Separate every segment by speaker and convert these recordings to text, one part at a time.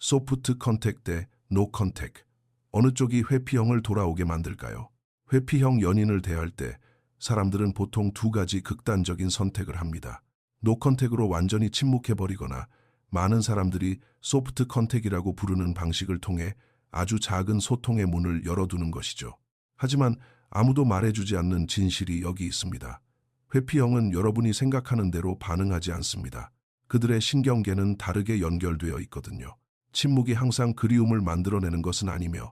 Speaker 1: 소프트 컨택 대 노 컨택. 어느 쪽이 회피형을 돌아오게 만들까요? 회피형 연인을 대할 때 사람들은 보통 두 가지 극단적인 선택을 합니다. 노 컨택으로 완전히 침묵해버리거나 많은 사람들이 소프트 컨택이라고 부르는 방식을 통해 아주 작은 소통의 문을 열어두는 것이죠. 하지만 아무도 말해주지 않는 진실이 여기 있습니다. 회피형은 여러분이 생각하는 대로 반응하지 않습니다. 그들의 신경계는 다르게 연결되어 있거든요. 침묵이 항상 그리움을 만들어내는 것은 아니며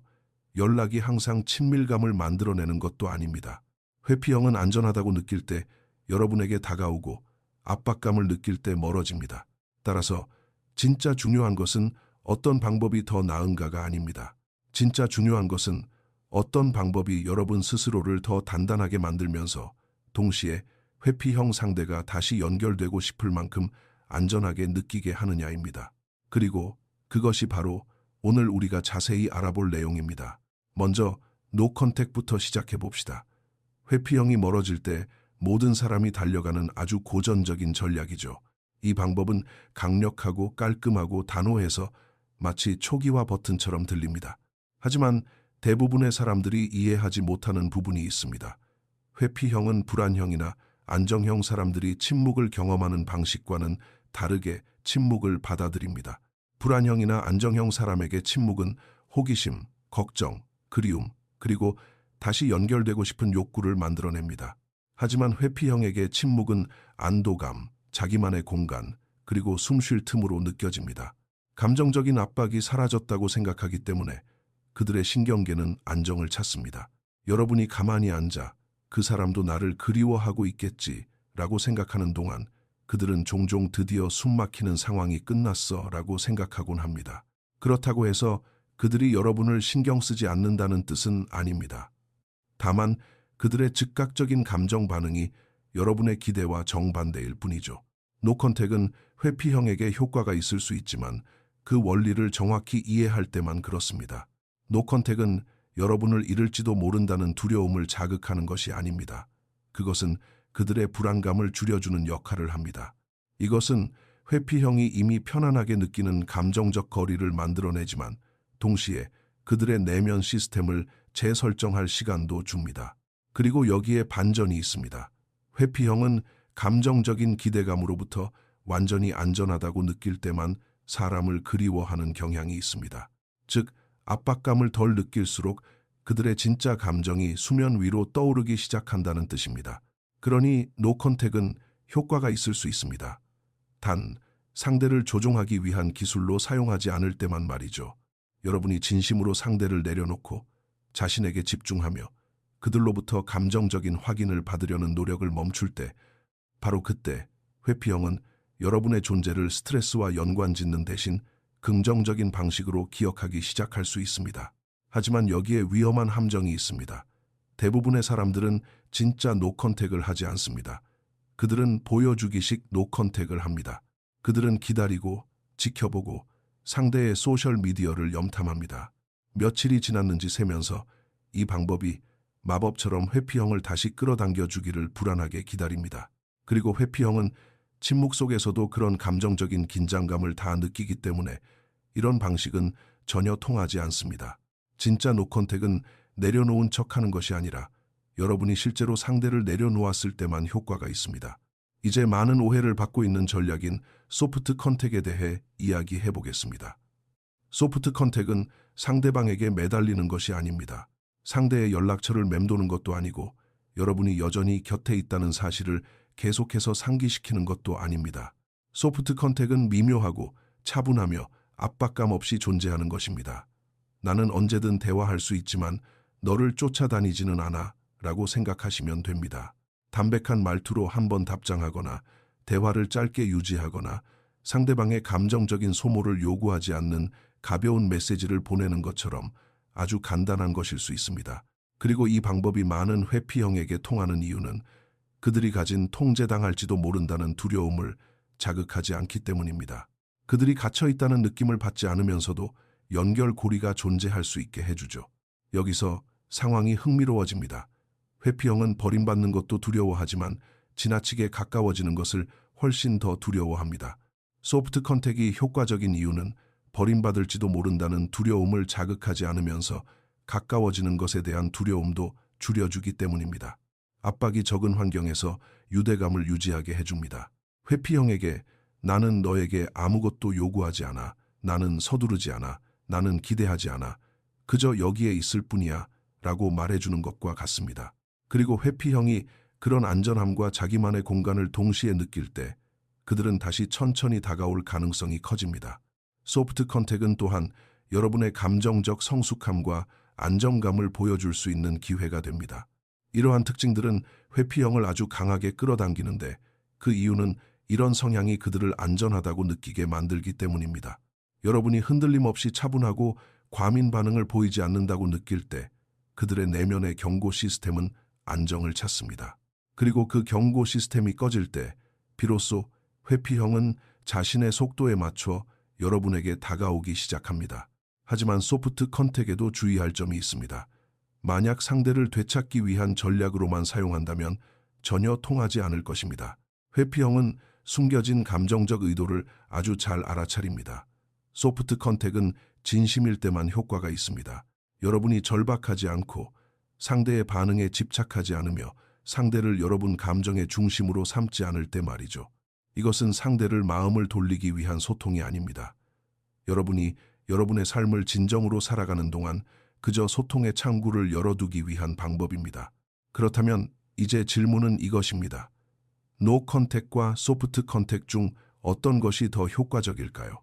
Speaker 1: 연락이 항상 친밀감을 만들어내는 것도 아닙니다. 회피형은 안전하다고 느낄 때 여러분에게 다가오고 압박감을 느낄 때 멀어집니다. 따라서 진짜 중요한 것은 어떤 방법이 더 나은가가 아닙니다. 진짜 중요한 것은 어떤 방법이 여러분 스스로를 더 단단하게 만들면서 동시에 회피형 상대가 다시 연결되고 싶을 만큼 안전하게 느끼게 하느냐입니다. 그리고 그것이 바로 오늘 우리가 자세히 알아볼 내용입니다. 먼저 노 컨택부터 시작해 봅시다. 회피형이 멀어질 때 모든 사람이 달려가는 아주 고전적인 전략이죠. 이 방법은 강력하고 깔끔하고 단호해서 마치 초기화 버튼처럼 들립니다. 하지만 대부분의 사람들이 이해하지 못하는 부분이 있습니다. 회피형은 불안형이나 안정형 사람들이 침묵을 경험하는 방식과는 다르게 침묵을 받아들입니다. 불안형이나 안정형 사람에게 침묵은 호기심, 걱정, 그리움, 그리고 다시 연결되고 싶은 욕구를 만들어냅니다. 하지만 회피형에게 침묵은 안도감, 자기만의 공간, 그리고 숨 쉴 틈으로 느껴집니다. 감정적인 압박이 사라졌다고 생각하기 때문에 그들의 신경계는 안정을 찾습니다. 여러분이 가만히 앉아 그 사람도 나를 그리워하고 있겠지라고 생각하는 동안 그들은 종종 드디어 숨막히는 상황이 끝났어 라고 생각하곤 합니다. 그렇다고 해서 그들이 여러분을 신경 쓰지 않는다는 뜻은 아닙니다. 다만 그들의 즉각적인 감정 반응이 여러분의 기대와 정반대일 뿐이죠. 노컨택은 회피형에게 효과가 있을 수 있지만 그 원리를 정확히 이해할 때만 그렇습니다. 노컨택은 여러분을 잃을지도 모른다는 두려움을 자극하는 것이 아닙니다. 그것은 그들의 불안감을 줄여주는 역할을 합니다. 이것은 회피형이 이미 편안하게 느끼는 감정적 거리를 만들어내지만 동시에 그들의 내면 시스템을 재설정할 시간도 줍니다. 그리고 여기에 반전이 있습니다. 회피형은 감정적인 기대감으로부터 완전히 안전하다고 느낄 때만 사람을 그리워하는 경향이 있습니다. 즉, 압박감을 덜 느낄수록 그들의 진짜 감정이 수면 위로 떠오르기 시작한다는 뜻입니다. 그러니 노컨택은 효과가 있을 수 있습니다. 단, 상대를 조종하기 위한 기술로 사용하지 않을 때만 말이죠. 여러분이 진심으로 상대를 내려놓고 자신에게 집중하며 그들로부터 감정적인 확인을 받으려는 노력을 멈출 때, 바로 그때 회피형은 여러분의 존재를 스트레스와 연관짓는 대신 긍정적인 방식으로 기억하기 시작할 수 있습니다. 하지만 여기에 위험한 함정이 있습니다. 대부분의 사람들은 진짜 노컨택을 하지 않습니다. 그들은 보여주기식 노컨택을 합니다. 그들은 기다리고 지켜보고 상대의 소셜미디어를 염탐합니다. 며칠이 지났는지 세면서 이 방법이 마법처럼 회피형을 다시 끌어당겨 주기를 불안하게 기다립니다. 그리고 회피형은 침묵 속에서도 그런 감정적인 긴장감을 다 느끼기 때문에 이런 방식은 전혀 통하지 않습니다. 진짜 노컨택은 내려놓은 척하는 것이 아니라 여러분이 실제로 상대를 내려놓았을 때만 효과가 있습니다. 이제 많은 오해를 받고 있는 전략인 소프트 컨택에 대해 이야기해 보겠습니다. 소프트 컨택은 상대방에게 매달리는 것이 아닙니다. 상대의 연락처를 맴도는 것도 아니고 여러분이 여전히 곁에 있다는 사실을 계속해서 상기시키는 것도 아닙니다. 소프트 컨택은 미묘하고 차분하며 압박감 없이 존재하는 것입니다. 나는 언제든 대화할 수 있지만 너를 쫓아다니지는 않아 라고 생각하시면 됩니다. 담백한 말투로 한번 답장하거나 대화를 짧게 유지하거나 상대방의 감정적인 소모를 요구하지 않는 가벼운 메시지를 보내는 것처럼 아주 간단한 것일 수 있습니다. 그리고 이 방법이 많은 회피형에게 통하는 이유는 그들이 가진 통제당할지도 모른다는 두려움을 자극하지 않기 때문입니다. 그들이 갇혀있다는 느낌을 받지 않으면서도 연결고리가 존재할 수 있게 해주죠. 여기서 상황이 흥미로워집니다. 회피형은 버림받는 것도 두려워하지만 지나치게 가까워지는 것을 훨씬 더 두려워합니다. 소프트 컨택이 효과적인 이유는 버림받을지도 모른다는 두려움을 자극하지 않으면서 가까워지는 것에 대한 두려움도 줄여주기 때문입니다. 압박이 적은 환경에서 유대감을 유지하게 해줍니다. 회피형에게 나는 너에게 아무것도 요구하지 않아. 나는 서두르지 않아. 나는 기대하지 않아. 그저 여기에 있을 뿐이야. 라고 말해주는 것과 같습니다. 그리고 회피형이 그런 안전함과 자기만의 공간을 동시에 느낄 때 그들은 다시 천천히 다가올 가능성이 커집니다. 소프트 컨택은 또한 여러분의 감정적 성숙함과 안정감을 보여줄 수 있는 기회가 됩니다. 이러한 특징들은 회피형을 아주 강하게 끌어당기는데 그 이유는 이런 성향이 그들을 안전하다고 느끼게 만들기 때문입니다. 여러분이 흔들림 없이 차분하고 과민 반응을 보이지 않는다고 느낄 때 그들의 내면의 경고 시스템은 안정을 찾습니다. 그리고 그 경고 시스템이 꺼질 때 비로소 회피형은 자신의 속도에 맞춰 여러분에게 다가오기 시작합니다. 하지만 소프트 컨택에도 주의할 점이 있습니다. 만약 상대를 되찾기 위한 전략으로만 사용한다면 전혀 통하지 않을 것입니다. 회피형은 숨겨진 감정적 의도를 아주 잘 알아차립니다. 소프트 컨택은 진심일 때만 효과가 있습니다. 여러분이 절박하지 않고 상대의 반응에 집착하지 않으며 상대를 여러분 감정의 중심으로 삼지 않을 때 말이죠. 이것은 상대를 마음을 돌리기 위한 소통이 아닙니다. 여러분이 여러분의 삶을 진정으로 살아가는 동안 그저 소통의 창구를 열어두기 위한 방법입니다. 그렇다면 이제 질문은 이것입니다. 노 컨택과 소프트 컨택 중 어떤 것이 더 효과적일까요?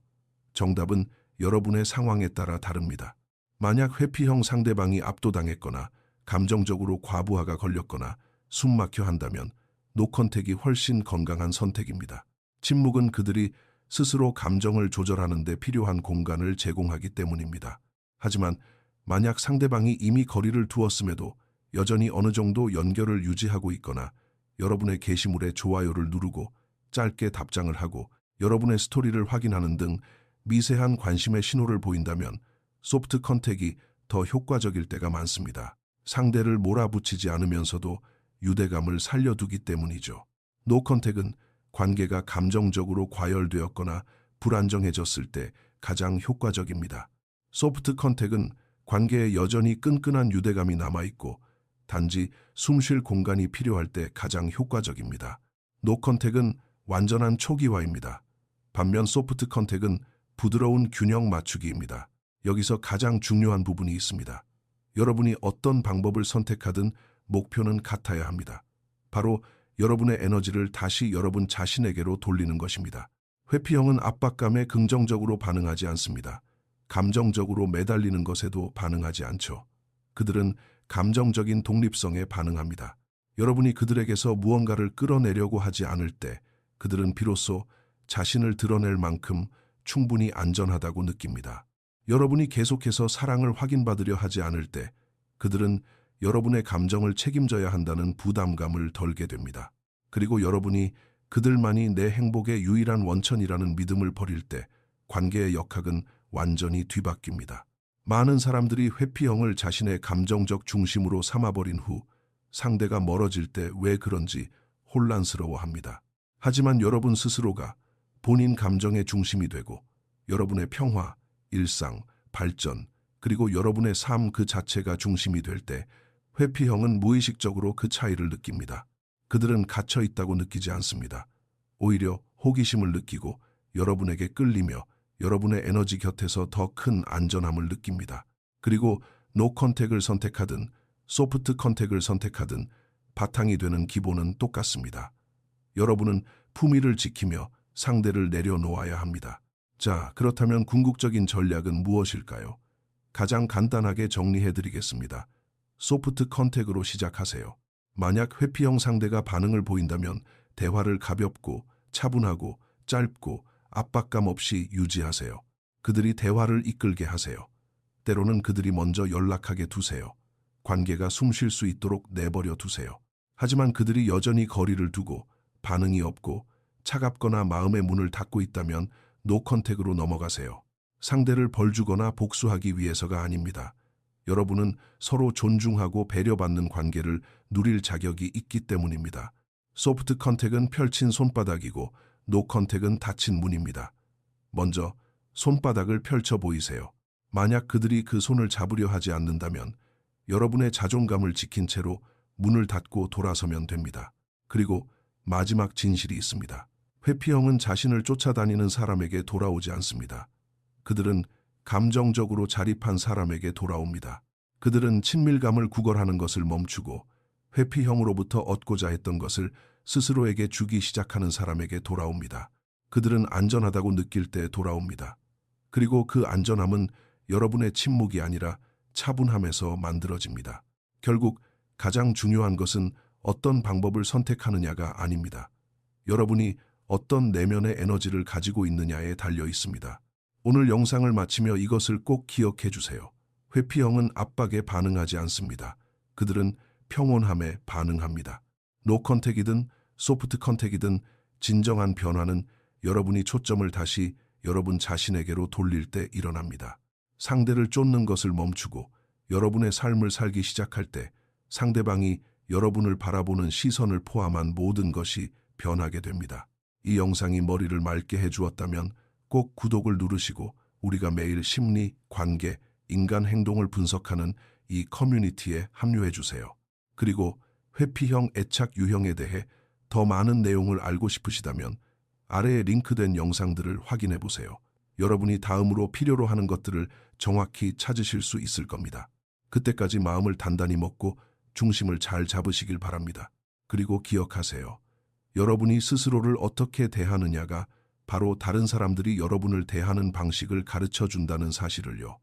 Speaker 1: 정답은 여러분의 상황에 따라 다릅니다. 만약 회피형 상대방이 압도당했거나 감정적으로 과부하가 걸렸거나 숨막혀 한다면 노 컨택이 훨씬 건강한 선택입니다. 침묵은 그들이 스스로 감정을 조절하는 데 필요한 공간을 제공하기 때문입니다. 하지만 만약 상대방이 이미 거리를 두었음에도 여전히 어느 정도 연결을 유지하고 있거나 여러분의 게시물에 좋아요를 누르고 짧게 답장을 하고 여러분의 스토리를 확인하는 등 미세한 관심의 신호를 보인다면 소프트 컨택이 더 효과적일 때가 많습니다. 상대를 몰아붙이지 않으면서도 유대감을 살려두기 때문이죠. 노 컨택은 관계가 감정적으로 과열되었거나 불안정해졌을 때 가장 효과적입니다. 소프트 컨택은 관계에 여전히 끈끈한 유대감이 남아있고 단지 숨쉴 공간이 필요할 때 가장 효과적입니다. 노 컨택은 완전한 초기화입니다. 반면 소프트 컨택은 부드러운 균형 맞추기입니다. 여기서 가장 중요한 부분이 있습니다. 여러분이 어떤 방법을 선택하든 목표는 같아야 합니다. 바로 여러분의 에너지를 다시 여러분 자신에게로 돌리는 것입니다. 회피형은 압박감에 긍정적으로 반응하지 않습니다. 감정적으로 매달리는 것에도 반응하지 않죠. 그들은 감정적인 독립성에 반응합니다. 여러분이 그들에게서 무언가를 끌어내려고 하지 않을 때 그들은 비로소 자신을 드러낼 만큼 충분히 안전하다고 느낍니다. 여러분이 계속해서 사랑을 확인받으려 하지 않을 때 그들은 여러분의 감정을 책임져야 한다는 부담감을 덜게 됩니다. 그리고 여러분이 그들만이 내 행복의 유일한 원천이라는 믿음을 버릴 때 관계의 역학은 완전히 뒤바뀝니다. 많은 사람들이 회피형을 자신의 감정적 중심으로 삼아버린 후 상대가 멀어질 때 왜 그런지 혼란스러워합니다. 하지만 여러분 스스로가 본인 감정의 중심이 되고 여러분의 평화, 일상, 발전, 그리고 여러분의 삶 그 자체가 중심이 될 때 회피형은 무의식적으로 그 차이를 느낍니다. 그들은 갇혀 있다고 느끼지 않습니다. 오히려 호기심을 느끼고 여러분에게 끌리며 여러분의 에너지 곁에서 더 큰 안전함을 느낍니다. 그리고 노 컨택을 선택하든 소프트 컨택을 선택하든 바탕이 되는 기본은 똑같습니다. 여러분은 품위를 지키며 상대를 내려놓아야 합니다. 자, 그렇다면 궁극적인 전략은 무엇일까요? 가장 간단하게 정리해드리겠습니다. 소프트 컨택으로 시작하세요. 만약 회피형 상대가 반응을 보인다면 대화를 가볍고 차분하고 짧고 압박감 없이 유지하세요. 그들이 대화를 이끌게 하세요. 때로는 그들이 먼저 연락하게 두세요. 관계가 숨 쉴 수 있도록 내버려 두세요. 하지만 그들이 여전히 거리를 두고 반응이 없고 차갑거나 마음의 문을 닫고 있다면 노 컨택으로 넘어가세요. 상대를 벌주거나 복수하기 위해서가 아닙니다. 여러분은 서로 존중하고 배려받는 관계를 누릴 자격이 있기 때문입니다. 소프트 컨택은 펼친 손바닥이고 노 컨택은 닫힌 문입니다. 먼저 손바닥을 펼쳐 보이세요. 만약 그들이 그 손을 잡으려 하지 않는다면 여러분의 자존감을 지킨 채로 문을 닫고 돌아서면 됩니다. 그리고 마지막 진실이 있습니다. 회피형은 자신을 쫓아다니는 사람에게 돌아오지 않습니다. 그들은 감정적으로 자립한 사람에게 돌아옵니다. 그들은 친밀감을 구걸하는 것을 멈추고 회피형으로부터 얻고자 했던 것을 스스로에게 주기 시작하는 사람에게 돌아옵니다. 그들은 안전하다고 느낄 때 돌아옵니다. 그리고 그 안전함은 여러분의 침묵이 아니라 차분함에서 만들어집니다. 결국 가장 중요한 것은 어떤 방법을 선택하느냐가 아닙니다. 여러분이 어떤 내면의 에너지를 가지고 있느냐에 달려 있습니다. 오늘 영상을 마치며 이것을 꼭 기억해 주세요. 회피형은 압박에 반응하지 않습니다. 그들은 평온함에 반응합니다. 노컨택이든 소프트 컨택이든 진정한 변화는 여러분이 초점을 다시 여러분 자신에게로 돌릴 때 일어납니다. 상대를 쫓는 것을 멈추고 여러분의 삶을 살기 시작할 때 상대방이 여러분을 바라보는 시선을 포함한 모든 것이 변하게 됩니다. 이 영상이 머리를 맑게 해주었다면 꼭 구독을 누르시고 우리가 매일 심리, 관계, 인간 행동을 분석하는 이 커뮤니티에 합류해 주세요. 그리고 회피형 애착 유형에 대해 더 많은 내용을 알고 싶으시다면 아래에 링크된 영상들을 확인해 보세요. 여러분이 다음으로 필요로 하는 것들을 정확히 찾으실 수 있을 겁니다. 그때까지 마음을 단단히 먹고 중심을 잘 잡으시길 바랍니다. 그리고 기억하세요. 여러분이 스스로를 어떻게 대하느냐가 바로 다른 사람들이 여러분을 대하는 방식을 가르쳐 준다는 사실을요.